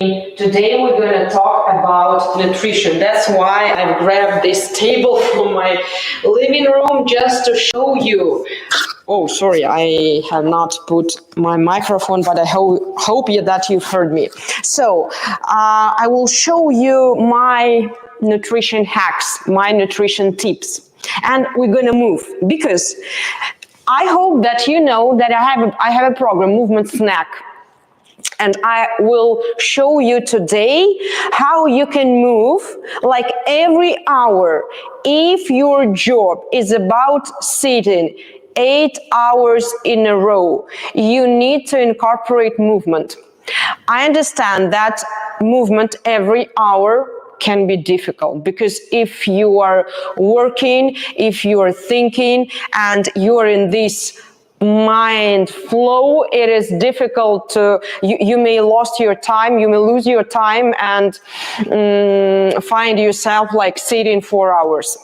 Today we're going to talk about nutrition. That's why I've grabbed this table from my living room just to show you. Oh, sorry, I have not put my microphone, but I hope that you've heard me. So I will show you my nutrition hacks, my nutrition tips, and we're going to move because I hope that you know that I have a program, Movement Snack. And I will show you today how you can move like every hour. If your job is about sitting 8 hours in a row, you need to incorporate movement. I understand that movement every hour can be difficult because if you are working, if you are thinking, and you are in this mind flow, it is difficult to, you may lose your time and find yourself like sitting 4 hours.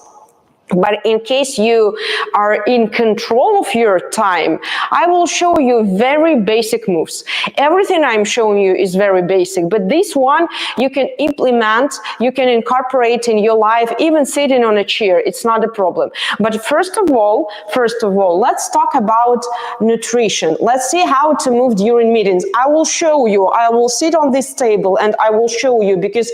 But in case you are in control of your time, I will show you very basic moves. Everything I'm showing you is very basic, but this one you can implement, you can incorporate in your life, even sitting on a chair, it's not a problem. But first of all, let's talk about nutrition. Let's see how to move during meetings. I will show you, I will sit on this table and I will show you because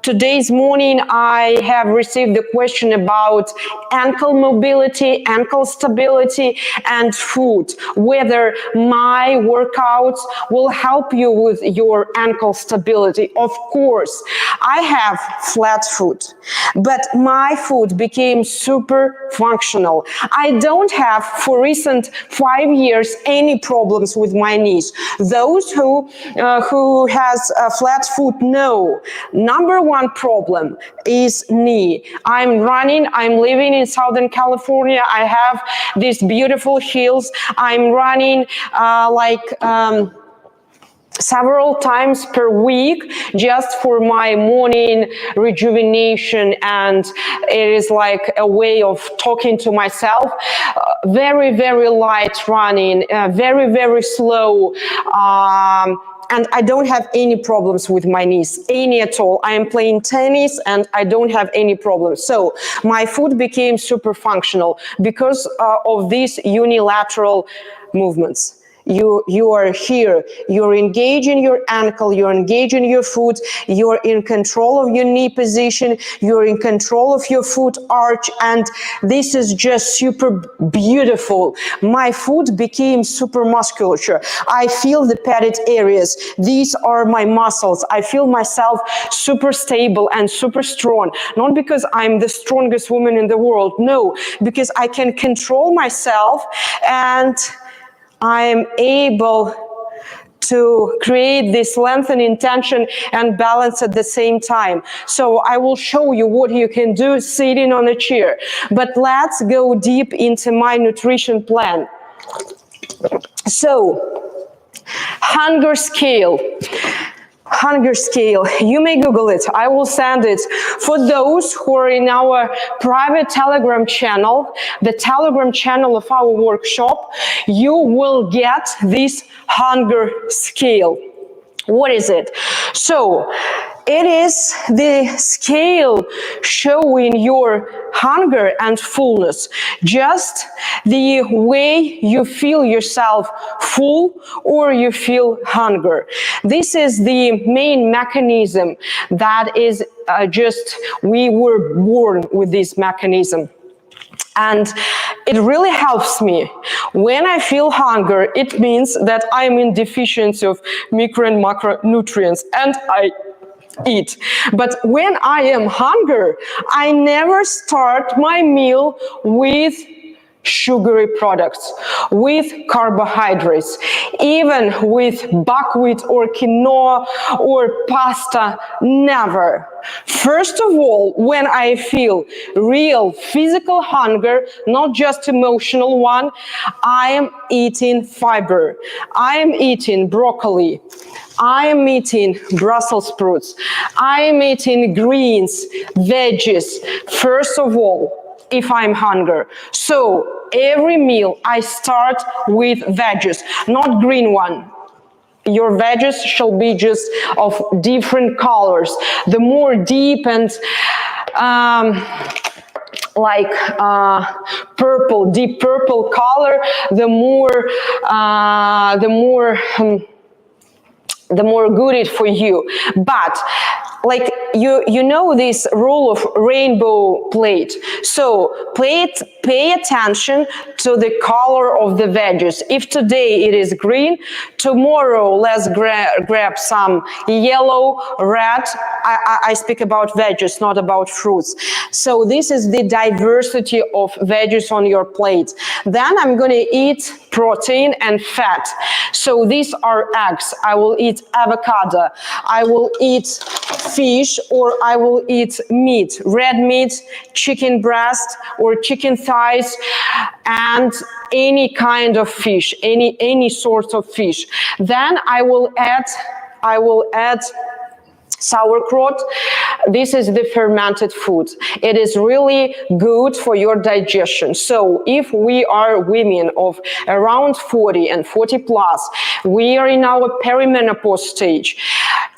today's morning I have received a question about ankle mobility, ankle stability, and food, whether my workouts will help you with your ankle stability. Of course, I have flat foot, but my foot became super functional. I don't have, for recent 5 years, any problems with my knees. Those who has a flat foot know, number one problem is knee. I'm running, I'm living in Southern California, I have these beautiful hills, I'm running several times per week just for my morning rejuvenation, and it is like a way of talking to myself. Very, very light running, very, very slow, and I don't have any problems with my knees, any at all. I am playing tennis and I don't have any problems. So my foot became super functional because of these unilateral movements. You are here, you're engaging your ankle, you're engaging your foot, you're in control of your knee position, you're in control of your foot arch, and this is just super beautiful. My foot became super musculature. I feel the padded areas. These are my muscles. I feel myself super stable and super strong. Not because I'm the strongest woman in the world, no, because I can control myself and I'm able to create this lengthening tension and balance at the same time. So I will show you what you can do sitting on a chair. But let's go deep into my nutrition plan. So, hunger scale. Hunger scale, you may Google it, I will send it. For those who are in our private Telegram channel, the Telegram channel of our workshop, you will get this hunger scale. What is it? So, it is the scale showing your hunger and fullness, just the way you feel yourself full or you feel hunger. This is the main mechanism that is we were born with this mechanism. And it really helps me. When I feel hunger, it means that I'm in deficiency of micro and macronutrients, and I eat. But when I am hungry, I never start my meal with sugary products, with carbohydrates, even with buckwheat or quinoa or pasta, never. First of all, when I feel real physical hunger, not just emotional one, I am eating fiber. I am eating broccoli. I am eating Brussels sprouts. I am eating greens, veggies. First of all, if I'm hungry. So every meal I start with veggies, not green one. your veggies shall be just of different colors. The more deep and purple, deep purple color, the more good it for you. But like you know this rule of rainbow plate. So pay attention to the color of the veggies. If today it is green, tomorrow let's grab some yellow, red. I speak about veggies, not about fruits. So this is the diversity of veggies on your plate. Then I'm going to eat protein and fat. So these are eggs. I will eat avocado. I will eat fish, or I will eat meat, red meat, chicken breast or chicken thighs, and any kind of fish, any sort of fish. Then I will add sauerkraut. This is the fermented food. It is really good for your digestion. So if we are women of around 40 and 40 plus, we are in our perimenopause stage.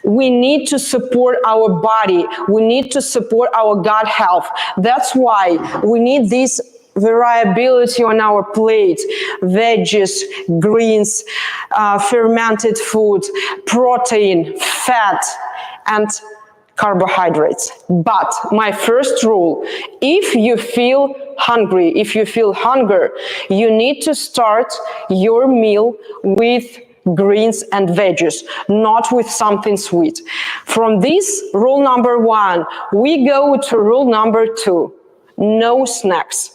We need to support our body. We need to support our gut health. That's why we need this variability on our plate: veggies, greens, fermented food, protein, fat, and carbohydrates. But my first rule, if you feel hungry, if you feel hunger, you need to start your meal with greens and veggies, not with something sweet. From this rule number 1, we go to rule number 2, no snacks.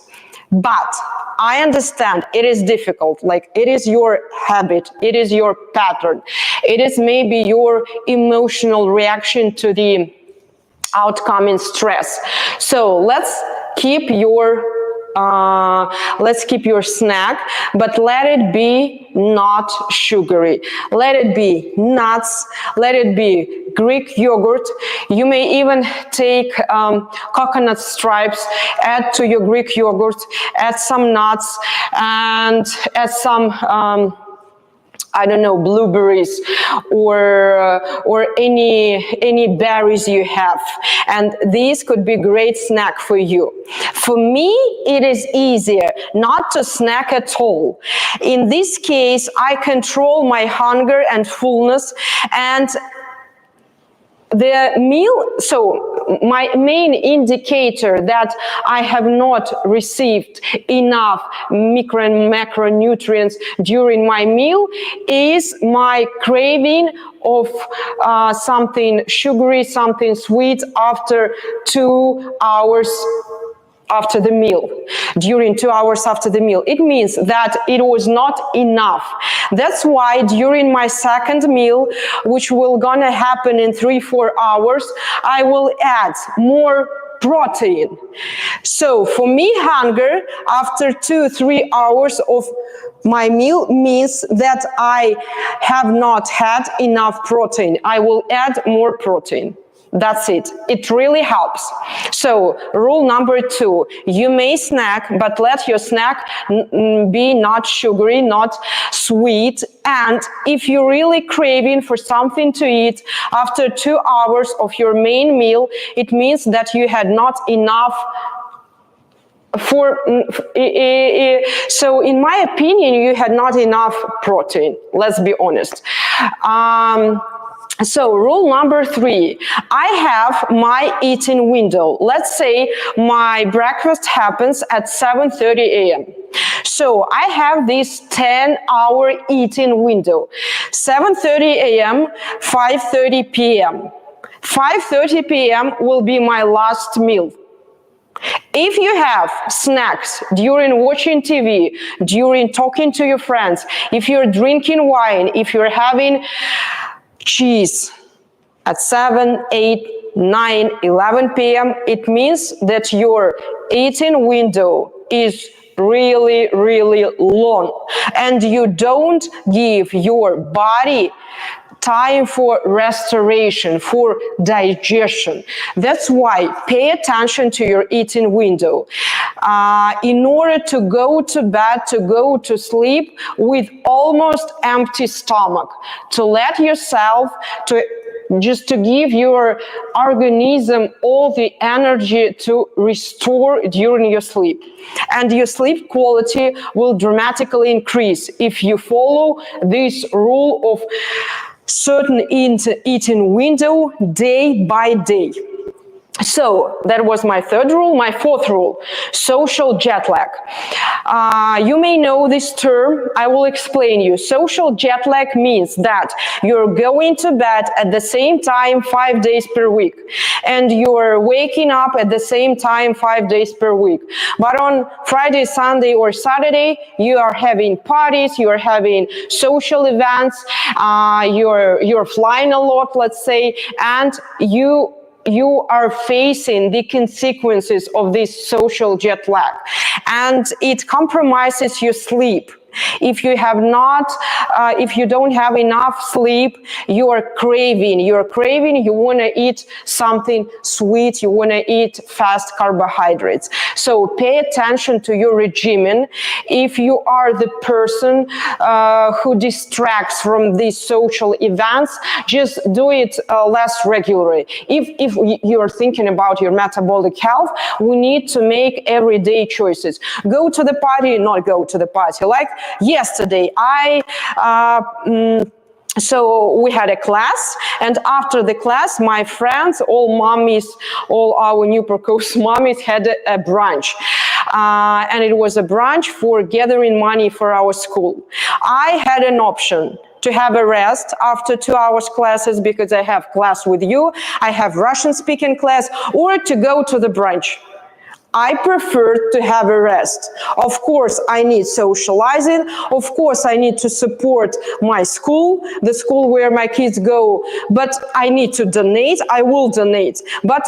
But I understand it is difficult, like it is your habit, it is your pattern, it is maybe your emotional reaction to the outcoming stress. So let's keep your snack, but let it be not sugary. Let it be nuts, let it be Greek yogurt. You may even take coconut stripes, add to your Greek yogurt, add some nuts, and add some I don't know, blueberries or any berries you have. And these could be great snack for you. For me, it is easier not to snack at all. In this case, I control my hunger and fullness, and the meal, so my main indicator that I have not received enough micro and macronutrients during my meal is my craving of something sugary, something sweet after 2 hours after the meal, during 2 hours after the meal. It means that it was not enough. That's why during my second meal, which will gonna happen in 3-4 hours, I will add more protein. So for me, hunger after 2-3 hours of my meal means that I have not had enough protein. I will add more protein. That's it. It really helps. So rule number 2, you may snack, but let your snack be not sugary, not sweet. And if you're really craving for something to eat after 2 hours of your main meal, it means that you had not enough so in my opinion, you had not enough protein. Let's be honest. So rule number 3, I have my eating window. Let's say my breakfast happens at 7:30 a.m. So I have this 10-hour eating window, 7:30 a.m., 5:30 p.m. 5:30 p.m. will be my last meal. If you have snacks during watching TV, during talking to your friends, if you're drinking wine, if you're having cheese at 7, 8, 9, 11 p.m., it means that your eating window is really, really long, and you don't give your body time for restoration, for digestion. That's why pay attention to your eating window. In order to go to bed, to go to sleep with almost empty stomach, to let yourself just to give your organism all the energy to restore during your sleep. And your sleep quality will dramatically increase if you follow this rule of certain eating window day by day. So that was my third rule. My fourth rule, social jet lag. You may know this term. I will explain you. Social jet lag means that you're going to bed at the same time 5 days per week, and you're waking up at the same time 5 days per week. But on Friday, Sunday, or Saturday, you are having parties, you are having social events, you're flying a lot, let's say, and you are facing the consequences of this social jet lag, and it compromises your sleep. If you have not, if you don't have enough sleep, you are craving, you want to eat something sweet, you want to eat fast carbohydrates. So pay attention to your regimen. If you are the person who distracts from these social events, just do it less regularly. If you are thinking about your metabolic health, we need to make everyday choices. Go to the party, not go to the party. Like yesterday, so we had a class, and after the class, my friends, all mommies, all our Newport mommies had a brunch. And it was a brunch for gathering money for our school. I had an option to have a rest after 2 hours classes because I have class with you, I have Russian speaking class, or to go to the brunch. I prefer to have a rest. Of course, I need socializing. Of course, I need to support my school, the school where my kids go. But I need to donate. I will donate, but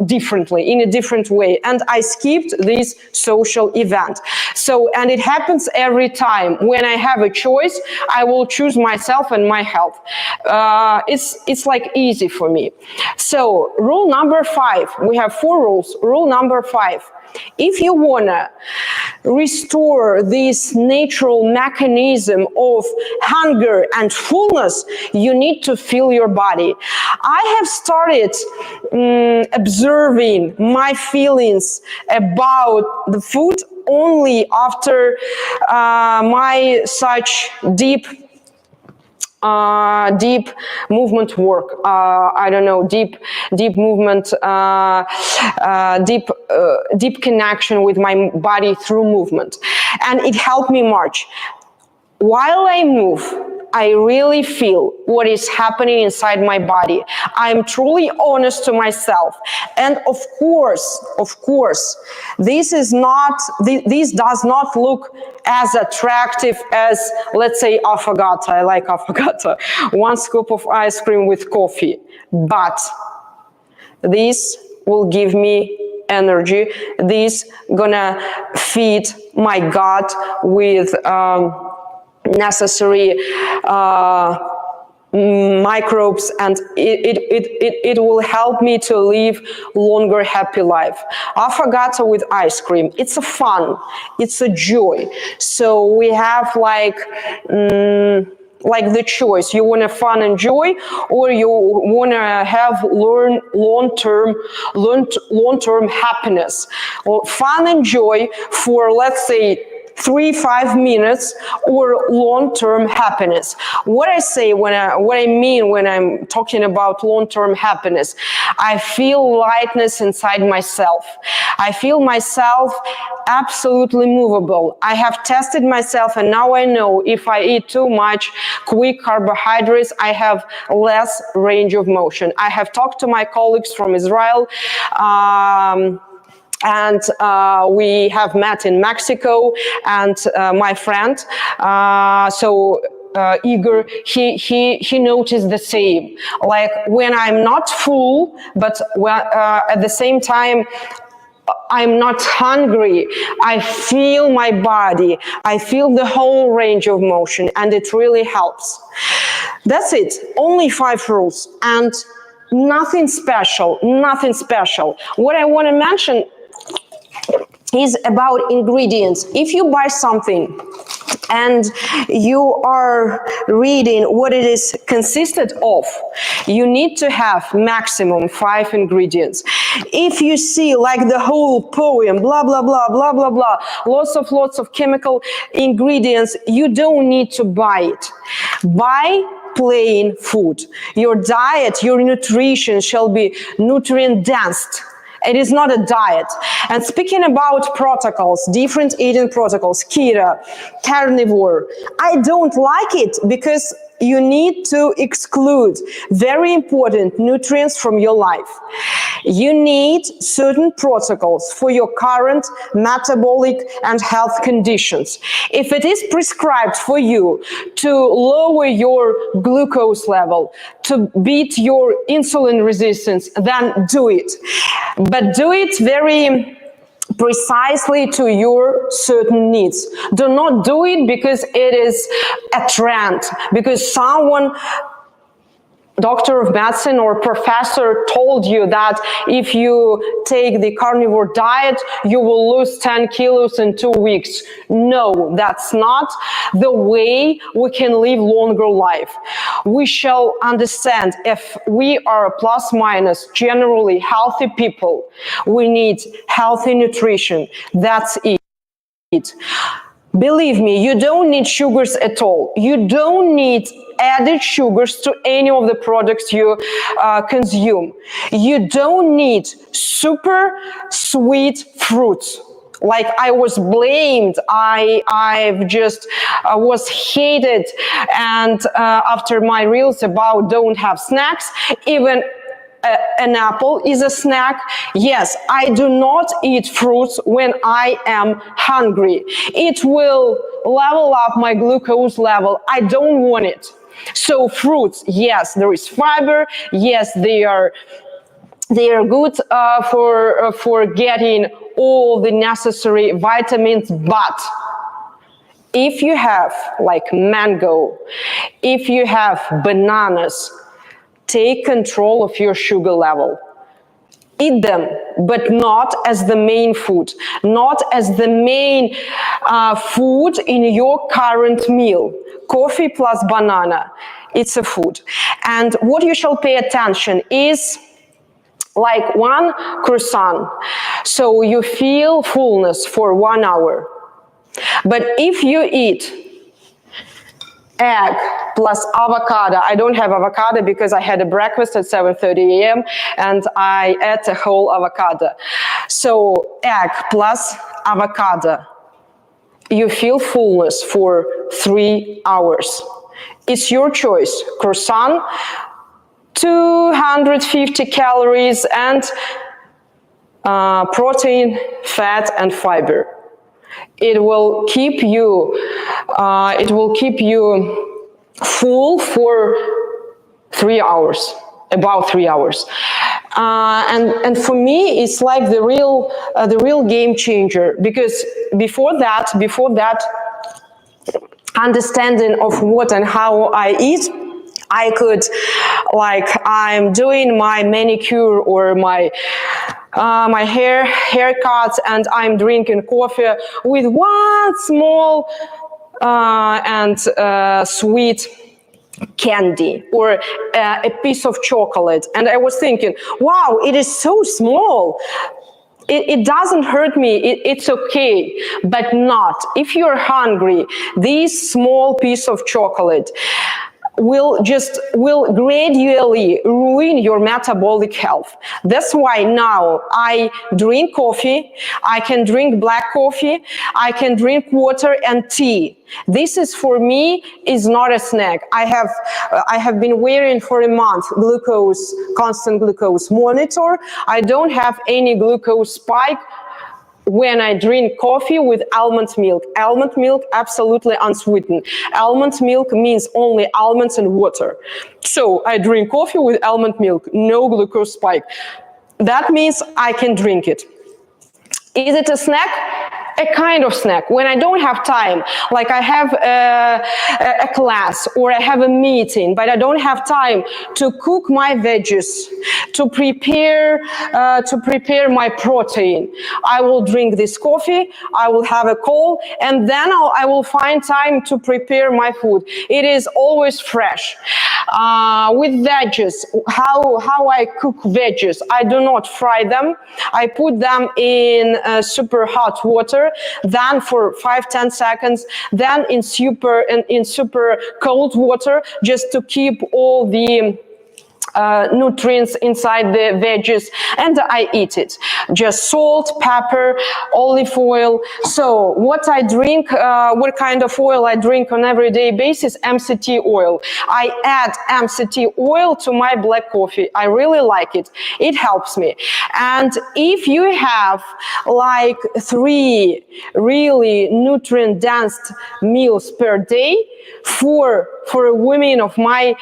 differently, in a different way. And I skipped this social event. So, and it happens every time. When I have a choice, I will choose myself and my health. It's like easy for me. So, rule number 5. We have 4 rules. Rule number 5. If you want to restore this natural mechanism of hunger and fullness, you need to feel your body. I have started observing my feelings about the food only after my such deep movement work. I don't know, deep movement, deep connection with my body through movement. And it helped me much. While I move, I really feel what is happening inside my body. I'm truly honest to myself. And of course, this does not look as attractive as, let's say, affogato. I like affogato. 1 scoop of ice cream with coffee. But this will give me energy. This gonna feed my gut with necessary microbes, and it will help me to live longer, happy life. Affogato with ice cream, it's a fun, it's a joy. So we have like the choice. You want to fun and joy, or you want to have long-term happiness. Well, fun and joy for, let's say, 3-5 minutes, or long-term happiness. What I mean when I'm talking about long-term happiness, I feel lightness inside myself. I feel myself absolutely movable. I have tested myself, and now I know if I eat too much quick carbohydrates, I have less range of motion. I have talked to my colleagues from Israel, and we have met in Mexico, and my friend, Igor, he noticed the same. Like when I'm not full, but at the same time, I'm not hungry, I feel my body, I feel the whole range of motion, and it really helps. That's it. Only 5 rules and nothing special, nothing special. What I want to mention is about ingredients. If you buy something and you are reading what it is consisted of, you need to have maximum 5 ingredients. If you see like the whole poem, blah, blah, blah, blah, blah, blah, lots of chemical ingredients, you don't need to buy it. Buy plain food. Your diet, your nutrition shall be nutrient dense. It is not a diet. And speaking about protocols, different eating protocols, keto, carnivore, I don't like it because you need to exclude very important nutrients from your life. You need certain protocols for your current metabolic and health conditions. If it is prescribed for you to lower your glucose level, to beat your insulin resistance, then do it. But do it very precisely to your certain needs. Do not do it because it is a trend, because someone, doctor of medicine or professor, told you that if you take the carnivore diet, you will lose 10 kilos in 2 weeks. No, that's not the way we can live longer life. We shall understand if we are plus minus generally healthy people, we need healthy nutrition. That's it. Believe me, you don't need sugars at all. You don't need added sugars to any of the products you consume. You don't need super sweet fruits. Like I was blamed, I've just was hated, and after my reels about don't have snacks, even an apple is a snack. Yes, I do not eat fruits when I am hungry. It will level up my glucose level. I don't want it. So fruits, yes, there is fiber. Yes, they are good for getting all the necessary vitamins. But if you have like mango, if you have bananas, take control of your sugar level. Eat them, but not as the main food, not as the main food in your current meal. Coffee plus banana, it's a food. And what you shall pay attention is like 1 croissant. So you feel fullness for 1 hour. But if you eat egg plus avocado, I don't have avocado because I had a breakfast at 7:30 a.m. and I ate a whole avocado. So egg plus avocado, you feel fullness for 3 hours. It's your choice. Croissant, 250 calories and protein, fat and fiber. It will keep you full for 3 hours, about 3 hours. And for me, it's like the real game changer, because before that, understanding of what and how I eat, I could, like, I'm doing my manicure or my haircuts, and I'm drinking coffee with 1 small and sweet candy or a piece of chocolate. And I was thinking, wow, it is so small. It doesn't hurt me, it's okay, but not. If you're hungry, this small piece of chocolate will gradually ruin your metabolic health. That's why now I drink coffee, I can drink black coffee, I can drink water and tea. This is, for me, is not a snack. I have been wearing for a month constant glucose monitor. I don't have any glucose spike when I drink coffee with almond milk. Almond milk, absolutely unsweetened. Almond milk means only almonds and water. So I drink coffee with almond milk, no glucose spike. That means I can drink it. Is it a snack? a kind of snack. When I don't have time, like I have a class or I have a meeting, but I don't have time to cook my veggies, to prepare my protein, I will drink this coffee, I will have a call, and then I will find time to prepare my food. It is always fresh. With veggies, how I cook veggies, I do not fry them. I put them in super hot water, then for 5-10 seconds, then in super cold water, just to keep all the nutrients inside the veggies, and I eat it. Just salt, pepper, olive oil. So what I drink, what kind of oil I drink on everyday basis? MCT oil. I add MCT oil to my black coffee. I really like it. It helps me. And if you have like 3 really nutrient dense meals per day, for a woman of my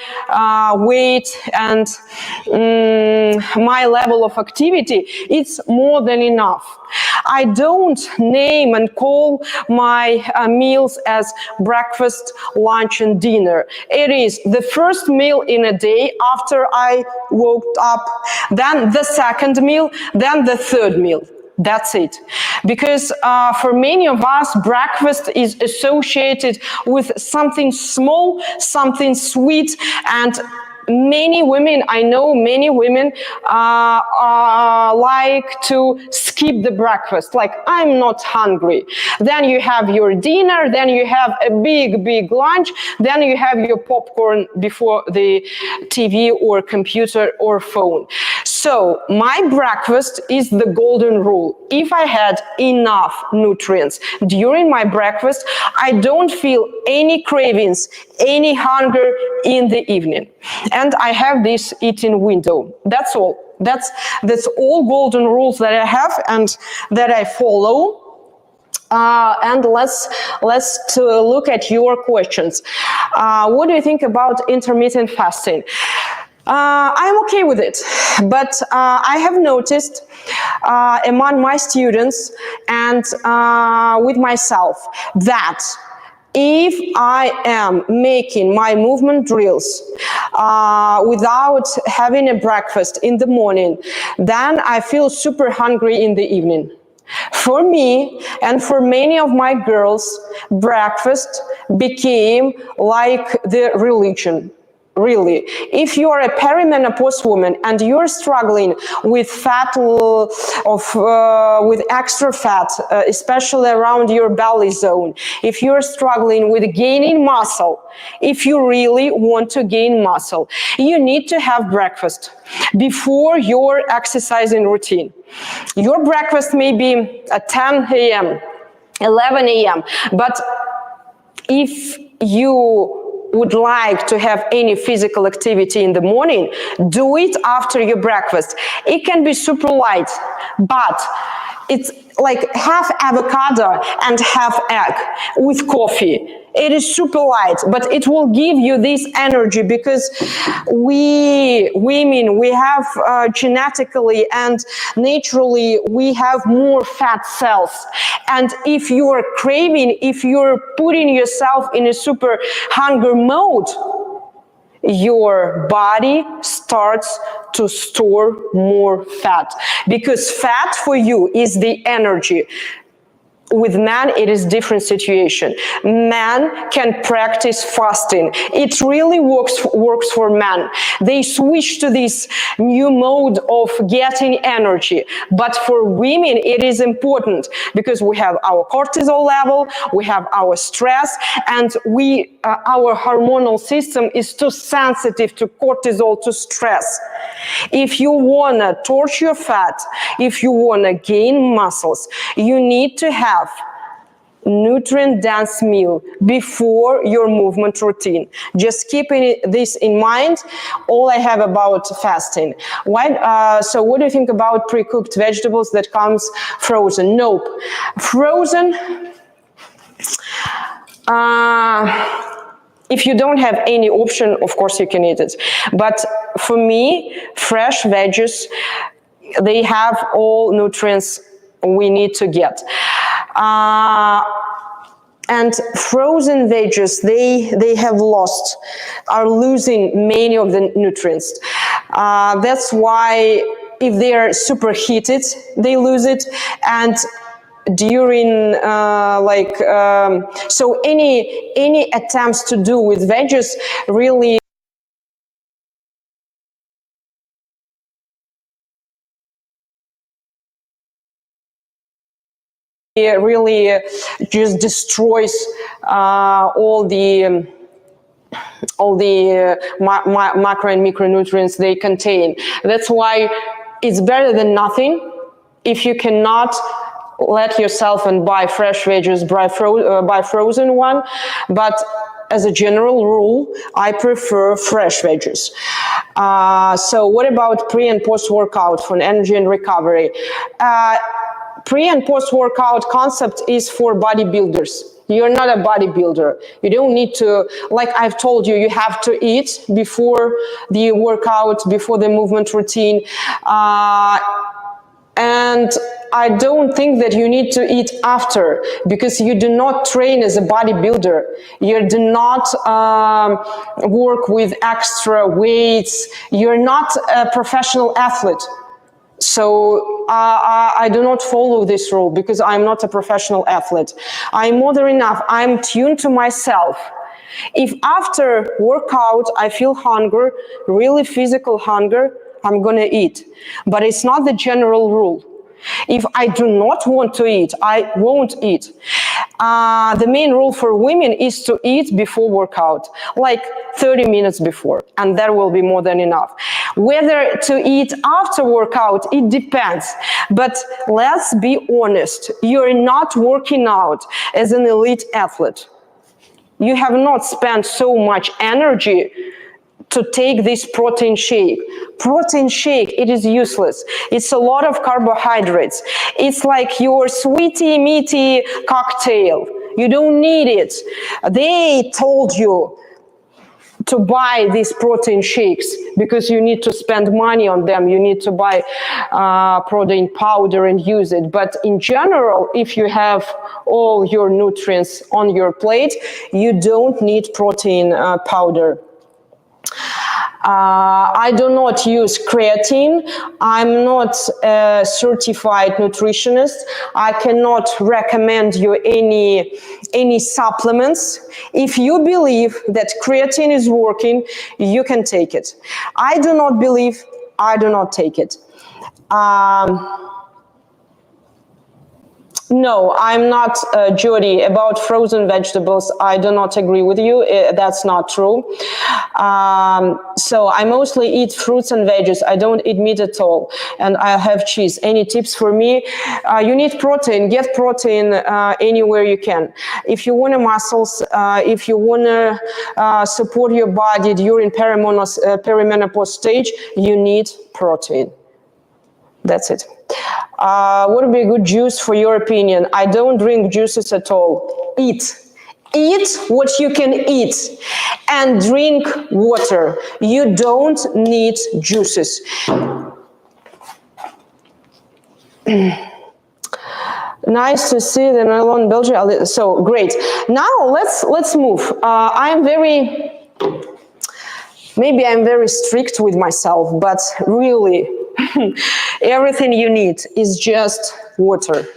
weight and my level of activity, it's more than enough. I don't name and call my meals as breakfast, lunch, and dinner. It is the first meal in a day after I woke up, then the second meal, then the third meal. That's it. Because for many of us, breakfast is associated with something small, something sweet, and many women, I know many women like to skip the breakfast, like I'm not hungry. Then you have your dinner, then you have a big lunch, then you have your popcorn before the TV or computer or phone. So my breakfast is the golden rule. If I had enough nutrients during my breakfast, I don't feel any cravings, any hunger in the evening. And I have this eating window. That's all. That's all golden rules that I have and that I follow. And let's look at your questions. What do you think about intermittent fasting? I'm okay with it, but I have noticed among my students and with myself that if I am making my movement drills without having a breakfast in the morning, then I feel super hungry in the evening. For me and for many of my girls, breakfast became like the religion. Really, if you are a perimenopause woman and you're struggling with fat with extra fat, especially around your belly zone, if you're struggling with gaining muscle, if you really want to gain muscle, you need to have breakfast before your exercising routine. Your breakfast may be at 10 a.m., 11 a.m., but if you would like to have any physical activity in the morning, do it after your breakfast. It can be super light, but it's like half avocado and half egg with coffee. It is super light, but it will give you this energy because we women, we have genetically and naturally, we have more fat cells. And if you are craving, if you're putting yourself in a super hunger mode, your body starts to store more fat, because fat for you is the energy. With men, it is different situation. Men can practice fasting. It really works for men. They switch to this new mode of getting energy. But for women, it is important because we have our cortisol level, we have our stress, and our hormonal system is too sensitive to cortisol, to stress. If you wanna torch your fat, if you wanna gain muscles, you need to have nutrient-dense meal before your movement routine. Just keeping this in mind, all I have about fasting. So what do you think about pre-cooked vegetables that comes frozen? Nope. Frozen, if you don't have any option, of course you can eat it. But for me, fresh veggies, they have all nutrients we need to get. And frozen veggies, they have are losing many of the nutrients. That's why if they are superheated, they lose it. And during so any attempts to do with veggies really just destroys all the macro and micronutrients they contain. That's why it's better than nothing. If you cannot, let yourself and buy fresh veggies, buy frozen one. But as a general rule, I prefer fresh veggies. So what about pre and post workout for energy and recovery? Pre and post workout concept is for bodybuilders. You're not a bodybuilder. You don't need to, like I've told you, you have to eat before the workout, before the movement routine. And I don't think that you need to eat after, because you do not train as a bodybuilder. You do not work with extra weights. You're not a professional athlete. So I do not follow this rule because I'm not a professional athlete. I'm more than enough. I'm tuned to myself. If after workout I feel hunger, really physical hunger, I'm gonna eat. But it's not the general rule. If I do not want to eat, I won't eat. The main rule for women is to eat before workout, like 30 minutes before, and that will be more than enough. Whether to eat after workout, it depends. But let's be honest, you're not working out as an elite athlete. You have not spent so much energy to take this protein shake. Protein shake, it is useless. It's a lot of carbohydrates. It's like your sweetie, meaty cocktail. You don't need it. They told you to buy these protein shakes because you need to spend money on them. You need to buy protein powder and use it. But in general, if you have all your nutrients on your plate, you don't need protein powder. I do not use creatine. I'm not a certified nutritionist. I cannot recommend you any supplements. If you believe that creatine is working, you can take it. I do not believe, I do not take it. No, I'm not, Jody, about frozen vegetables. I do not agree with you. That's not true. So I mostly eat fruits and veggies. I don't eat meat at all. And I have cheese. Any tips for me? You need protein. Get protein anywhere you can. If you want muscles, if you want to support your body during perimenopause stage, you need protein. That's it. What would be a good juice for your opinion? I don't drink juices at all. Eat. Eat what you can eat and drink water. You don't need juices. Nice to see the nylon Belgium. So great. Now let's move. Maybe I'm very strict with myself, but really, everything you need is just water.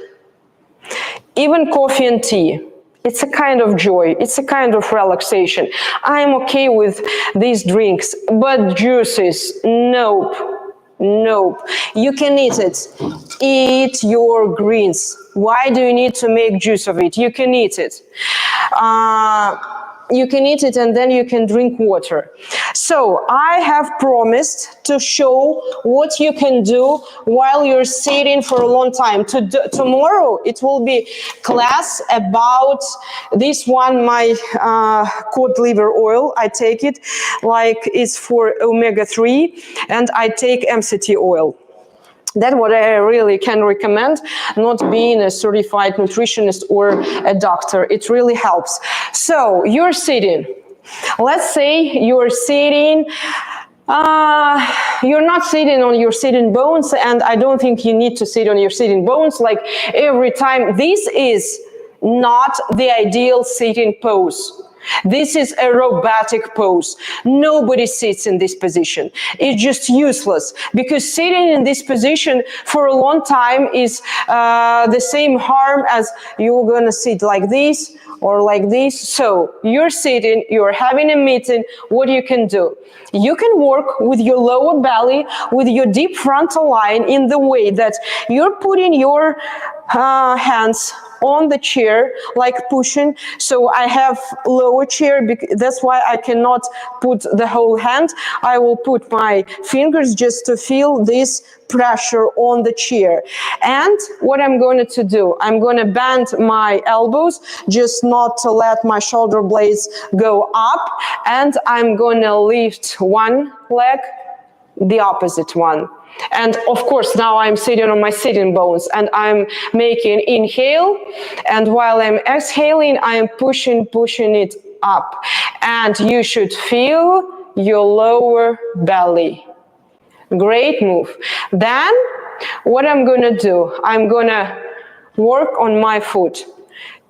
Even coffee and tea. It's a kind of joy. It's a kind of relaxation. I'm okay with these drinks, but juices, nope. Nope. You can eat it. Eat your greens. Why do you need to make juice of it? You can eat it. You can eat it and then you can drink water. So I have promised to show what you can do while you're sitting for a long time. Tomorrow it will be class about this one, my cod liver oil. I take it like it's for omega-3 and I take MCT oil. That's what I really can recommend, not being a certified nutritionist or a doctor. It really helps. So you're sitting. Let's say you're sitting You're not sitting on your sitting bones, and I don't think you need to sit on your sitting bones like every time. This is not the ideal sitting pose. This is a robotic pose. Nobody sits in this position. It's just useless, because sitting in this position for a long time is the same harm as you're gonna sit like this or like this. So you're sitting, you're having a meeting. What you can do? You can work with your lower belly, with your deep frontal line, in the way that you're putting your hands on the chair, like pushing. So I have lower chair, that's why I cannot put the whole hand. I will put my fingers just to feel this pressure on the chair. And what I'm going to do, I'm going to bend my elbows, just not to let my shoulder blades go up, and I'm going to lift one leg, the opposite one. And of course, now I'm sitting on my sitting bones, and I'm making inhale, and while I'm exhaling, I'm pushing it up. And you should feel your lower belly. Great move. Then what I'm gonna do, I'm gonna work on my foot.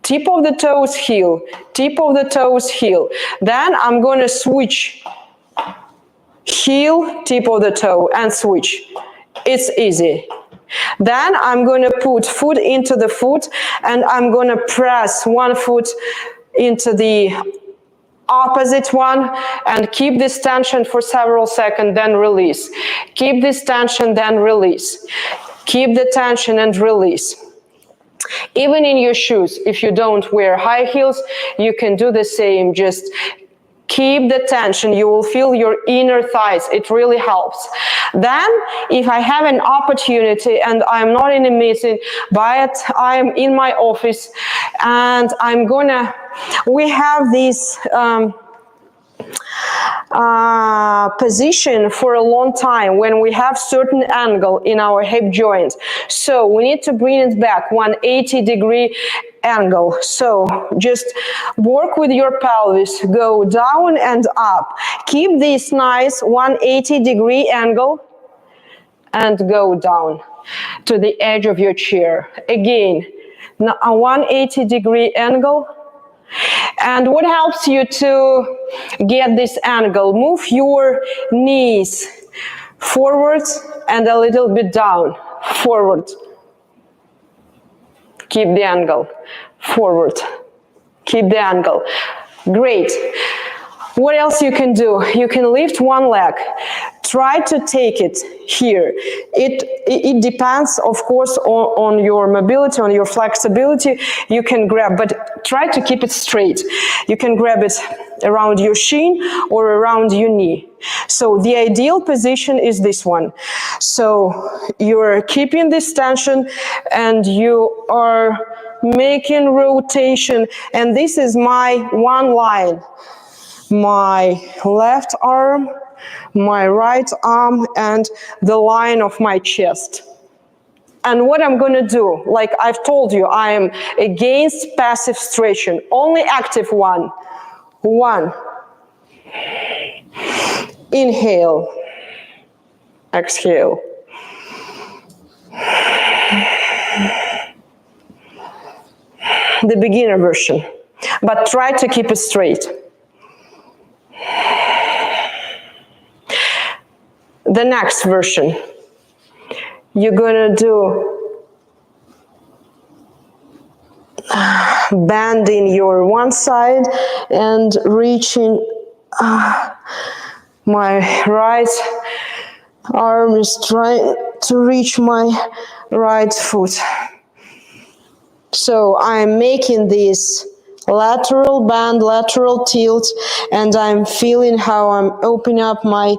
Tip of the toes, heel, tip of the toes, heel. Then I'm gonna switch. Heel, tip of the toe, and switch. It's easy. Then I'm going to put foot into the foot, and I'm going to press one foot into the opposite one, and keep this tension for several seconds, then release. Keep this tension, then release. Keep the tension and release. Even in your shoes, if you don't wear high heels, you can do the same. Just keep the tension. You will feel your inner thighs. It really helps. Then, if I have an opportunity and I'm not in a meeting, but I'm in my office, and we have this position for a long time when we have certain angle in our hip joint. So we need to bring it back 180-degree angle. So just work with your pelvis, go down and up. Keep this nice 180-degree angle and go down to the edge of your chair. Again, a 180-degree angle. And what helps you to get this angle? Move your knees forward and a little bit down. Forward. Keep the angle. Forward. Keep the angle. Great. What else you can do? You can lift one leg. Try to take it here. It depends, of course, on your mobility, on your flexibility. You can grab, but try to keep it straight. You can grab it around your shin or around your knee. So the ideal position is this one. So you're keeping this tension and you are making rotation. And this is my one line. My left arm, my right arm, and the line of my chest. And what I'm going to do, like I've told you, I am against passive stretching, only active one. One. Inhale. Exhale. The beginner version. But try to keep it straight. The next version, you're gonna do bending your one side and reaching. My right arm is trying to reach my right foot. So I'm making this lateral bend, lateral tilt, and I'm feeling how I'm opening up my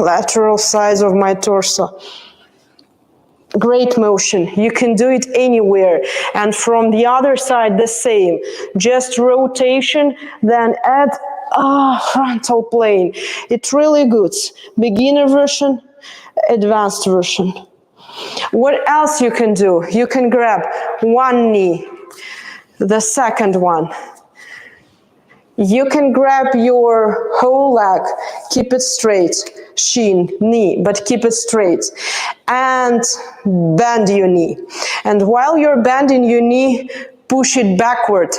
lateral sides of my torso. Great motion. You can do it anywhere. And from the other side, the same. Just rotation, then add frontal plane. It's really good. Beginner version, advanced version. What else you can do? You can grab one knee, the second one. You can grab your whole leg, keep it straight, shin, knee, but keep it straight, and bend your knee. And while you're bending your knee, push it backward,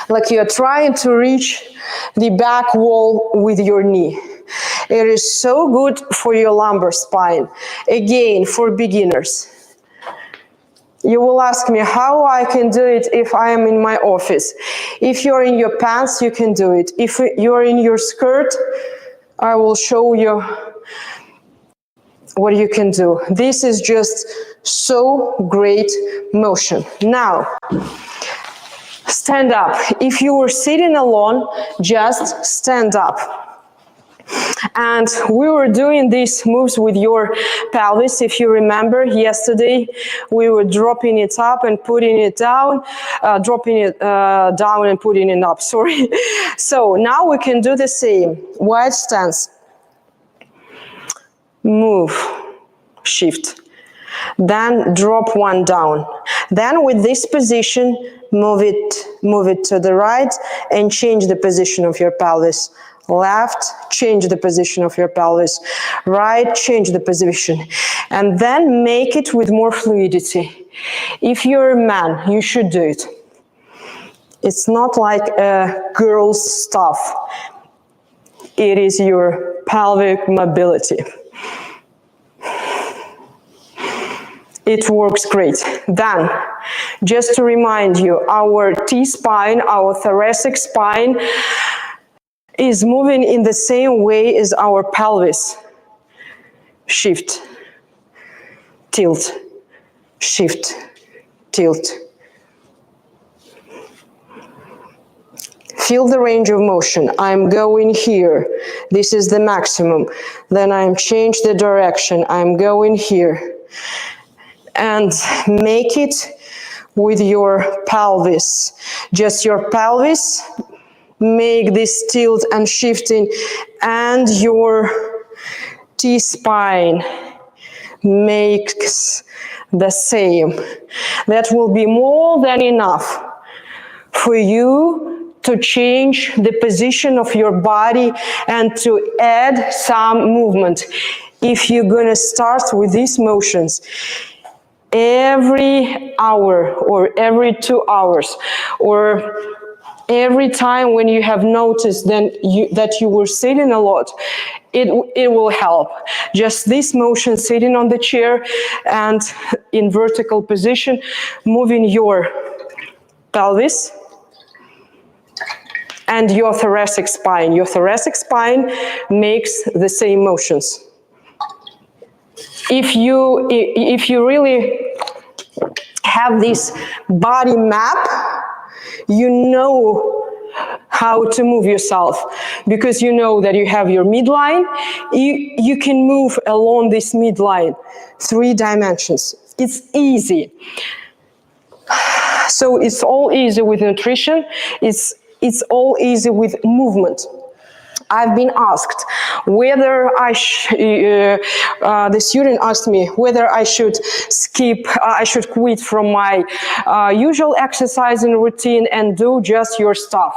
like you're trying to reach the back wall with your knee. It is so good for your lumbar spine. Again, for beginners. You will ask me how I can do it if I am in my office. If you're in your pants, you can do it. If you're in your skirt, I will show you what you can do. This is just so great motion. Now, stand up. If you were sitting alone, just stand up. And we were doing these moves with your pelvis. If you remember, yesterday we were dropping it up and putting it down, dropping it down and putting it up, sorry. So now we can do the same. Wide stance. Move, shift. Then drop one down. Then with this position, move it to the right and change the position of your pelvis. Left, change the position of your pelvis. Right, change the position. And then make it with more fluidity. If you're a man, you should do it. It's not like a girl's stuff. It is your pelvic mobility. It works great. Then, just to remind you, our T-spine, our thoracic spine, is moving in the same way as our pelvis. Shift, tilt, shift, tilt. Feel the range of motion. I'm going here. This is the maximum. Then I'm change the direction. I'm going here. And make it with your pelvis. Just your pelvis. Make this tilt and shifting, and your T-spine makes the same. That will be more than enough for you to change the position of your body and to add some movement. If you're gonna start with these motions every hour or every 2 hours or every time when you have noticed that you were sitting a lot, it will help. Just this motion, sitting on the chair and in vertical position, moving your pelvis and your thoracic spine. Your thoracic spine makes the same motions. If you really have this body map, you know how to move yourself, because you know that you have your midline. You can move along this midline, 3 dimensions. It's easy. So it's all easy with nutrition. It's all easy with movement. I've been asked whether the student asked me whether I should quit from my usual exercising routine and do just your stuff.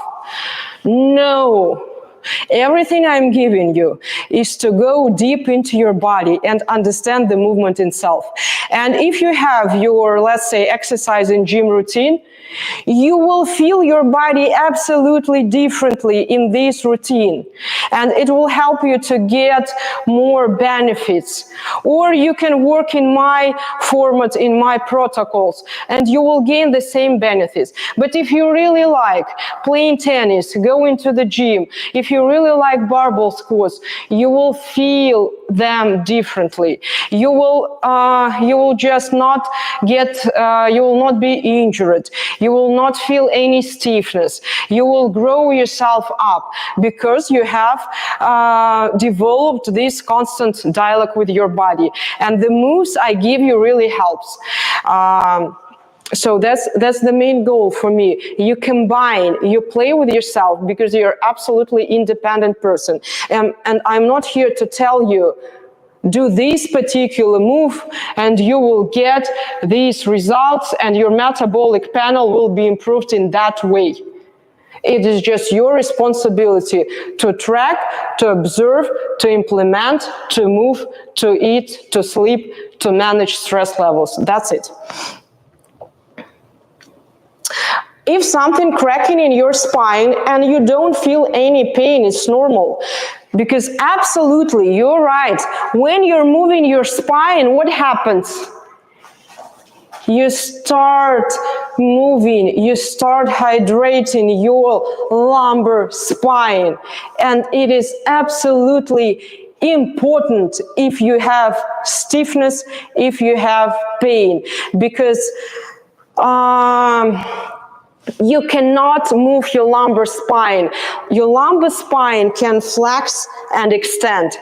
No. Everything I'm giving you is to go deep into your body and understand the movement itself. And if you have your, let's say, exercise and gym routine, you will feel your body absolutely differently in this routine. And it will help you to get more benefits. Or you can work in my format, in my protocols, and you will gain the same benefits. But if you really like playing tennis, going to the gym, if you really like barbell squats, you will feel them differently. You will just not get, you will not be injured. You will not feel any stiffness. You will grow yourself up because you have developed this constant dialogue with your body. And the moves I give you really helps. So that's the main goal for me. You combine, you play with yourself because you're absolutely independent person. And I'm not here to tell you, do this particular move and you will get these results and your metabolic panel will be improved in that way. It is just your responsibility to track, to observe, to implement, to move, to eat, to sleep, to manage stress levels. That's it. If something cracking in your spine and you don't feel any pain, it's normal. Because absolutely, you're right. When you're moving your spine, what happens? You start moving, you start hydrating your lumbar spine. And it is absolutely important if you have stiffness, if you have pain, because you cannot move your lumbar spine. Your lumbar spine can flex and extend.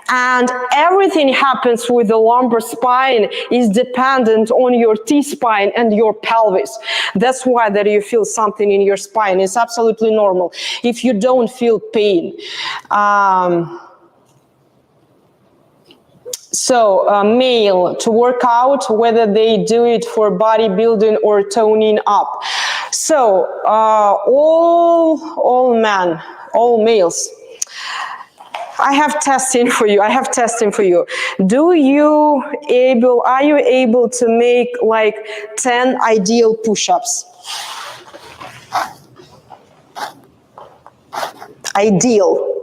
And everything happens with the lumbar spine is dependent on your T-spine and your pelvis. That's why that you feel something in your spine. It's absolutely normal if you don't feel pain. So male to work out, whether they do it for bodybuilding or toning up. So all men, all males, I have testing for you. Are you able to make like 10 ideal push-ups? Ideal.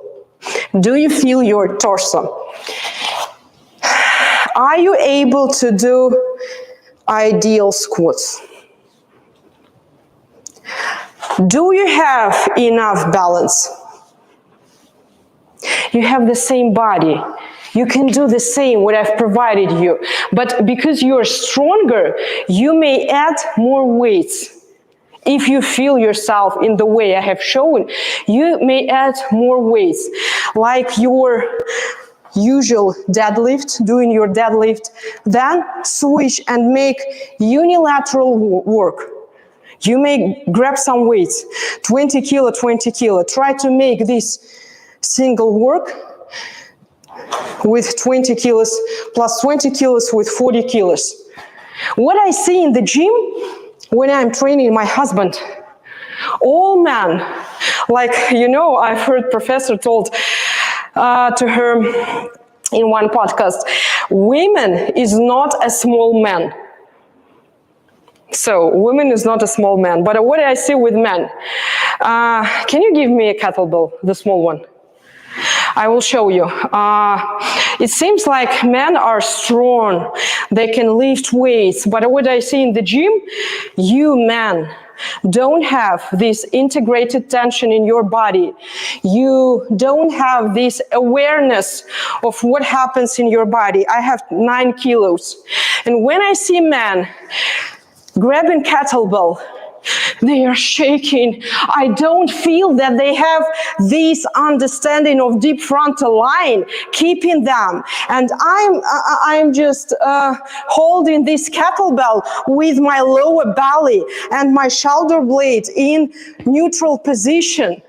Do you feel your torso? Are you able to do ideal squats? Do you have enough balance? You have the same body. You can do the same what I've provided you. But because you're stronger, you may add more weights. If you feel yourself in the way I have shown, you may add more weights. Like your usual deadlift, doing your deadlift, then switch and make unilateral work. You may grab some weights, 20 kilo, 20 kilo. Try to make this single work with 20 kilos plus 20 kilos with 40 kilos. What I see in the gym when I'm training my husband, all men, like, I've heard professor told to her in one podcast, women is not a small man. So women is not a small man, but what I see with men, can you give me a kettlebell, the small one? I will show you. It seems like men are strong, they can lift weights, but what I see in the gym, you men don't have this integrated tension in your body. You don't have this awareness of what happens in your body. I have 9 kilos. And when I see men grabbing kettlebell, they are shaking. I don't feel that they have this understanding of deep frontal line keeping them. And I'm just holding this kettlebell with my lower belly and my shoulder blade in neutral position.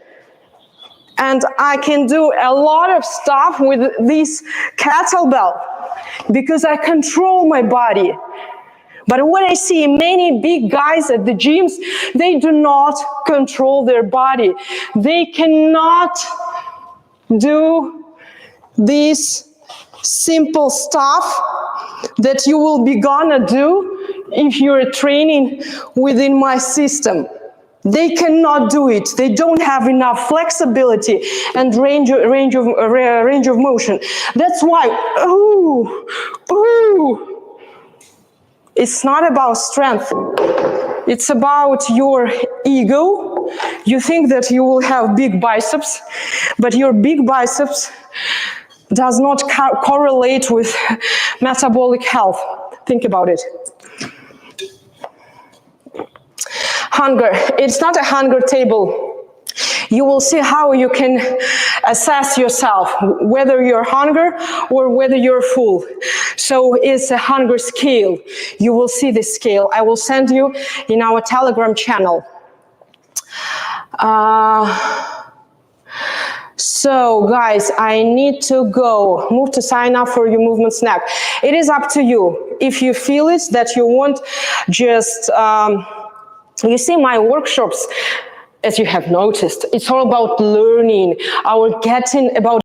And I can do a lot of stuff with this kettlebell because I control my body. But what I see many big guys at the gyms, they do not control their body. They cannot do this simple stuff that you will be gonna do if you're training within my system. They cannot do it. They don't have enough flexibility and range of motion. That's why, it's not about strength. It's about your ego. You think that you will have big biceps, but your big biceps does not correlate with metabolic health. Think about it. Hunger. It's not a hunger table. You will see how you can assess yourself, whether you're hungry or whether you're full. So it's a hunger scale. You will see the scale. I will send you in our Telegram channel. So guys, I need to go. Move to sign up for your movement snack. It is up to you. If you feel it, that you want just, you see my workshops, as you have noticed, it's all about learning, our getting about